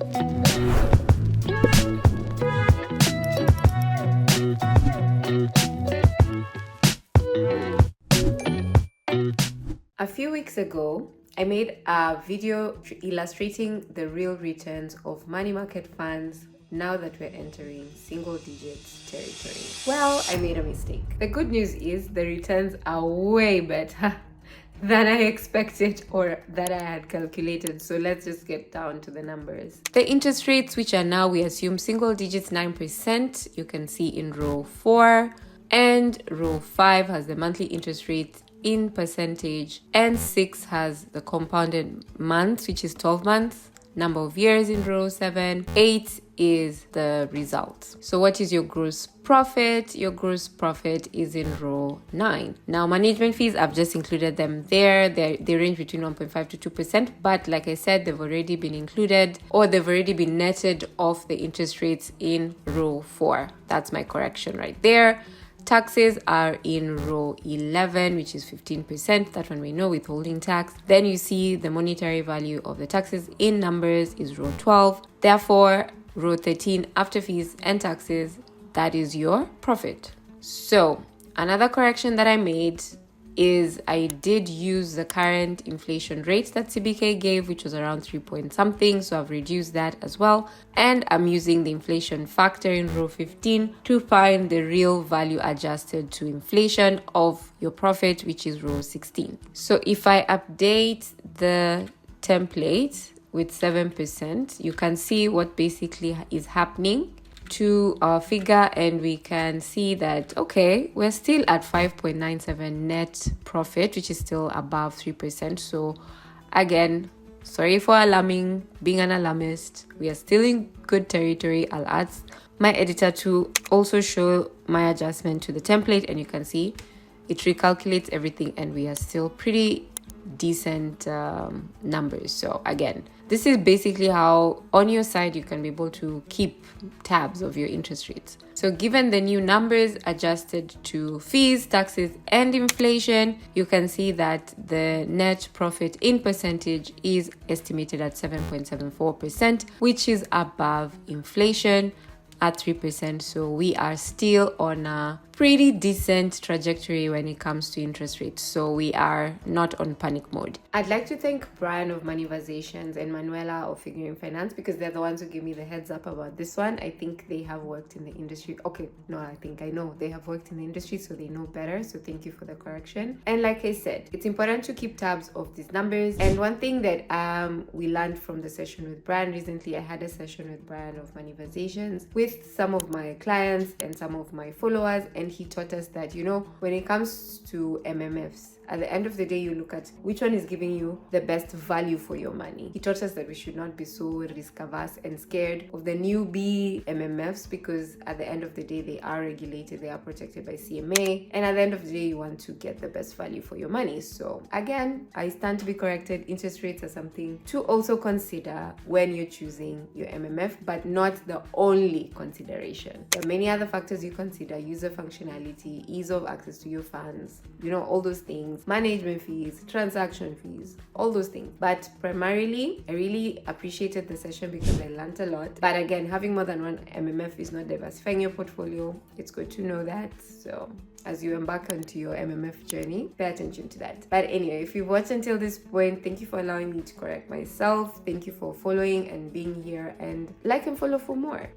A few weeks ago, I made a video illustrating the real returns of money market funds now that we're entering single digits territory. Well, I made a mistake. The good news is the returns are way better than I expected or that I had calculated. So let's just get down to the numbers. The interest rates, which are now, we assume, single digits, 9%, you can see in row 4, and row 5 has the monthly interest rate in percentage, and 6 has the compounded months, which is 12 months, number of years in row 7, 8 is the result. So what is your gross profit? Your gross profit is in row 9. Now, management fees, I've just included them there. They range between 1.5 to 2%, but like I said, they've already been included, or they've already been netted off the interest rates in row 4. That's my correction right there. Taxes are in row 11, which is 15%. That one we know, withholding tax. Then you see the monetary value of the taxes in numbers is row 12. Therefore, row 13, after fees and taxes, that is your profit. So another correction that I made is I did use the current inflation rate that CBK gave, which was around 3 point something. So I've reduced that as well. And I'm using the inflation factor in row 15 to find the real value adjusted to inflation of your profit, which is row 16. So if I update the template with 7%, you can see what basically is happening to our figure, and we can see that, okay, we're still at 5.97 net profit, which is still above 3%. So again, sorry for alarming, being an alarmist, we are still in good territory. I'll ask my editor to also show my adjustment to the template, and you can see it recalculates everything, and we are still pretty decent numbers. So again, this is basically how on your side you can be able to keep tabs of your interest rates. So given the new numbers adjusted to fees, taxes, and inflation, you can see that the net profit in percentage is estimated at 7.74%, which is above inflation at 3%. So we are still on a pretty decent trajectory when it comes to interest rates. So we are not on panic mode. I'd like to thank Brian of Moneyversations and Manuela of Figuring Finance, because they're the ones who give me the heads up about this one. I think they have worked in the industry. Okay, no, I know they have worked in the industry, so they know better. So thank you for the correction. And like I said, it's important to keep tabs of these numbers. And one thing that we learned from the session with Brian recently, I had a session with Brian of Moneyversations with some of my clients and some of my followers, and he taught us that, you know, when it comes to MMFs, at the end of the day, you look at which one is giving you the best value for your money. He taught us that we should not be so risk averse and scared of the newbie MMFs, because at the end of the day, they are regulated, they are protected by CMA, and at the end of the day, you want to get the best value for your money. So again, I stand to be corrected. Interest rates are something to also consider when you're choosing your MMF, but not the only consideration. There are many other factors you consider: user functionality, ease of access to your funds, you know, all those things, management fees, transaction fees, all those things. But primarily, I really appreciated the session because I learned a lot. But again, having more than one MMF is not diversifying your portfolio. It's good to know that. So as you embark onto your MMF journey, pay attention to that. But anyway, if you've watched until this point, thank you for allowing me to correct myself. Thank you for following and being here, and like and follow for more.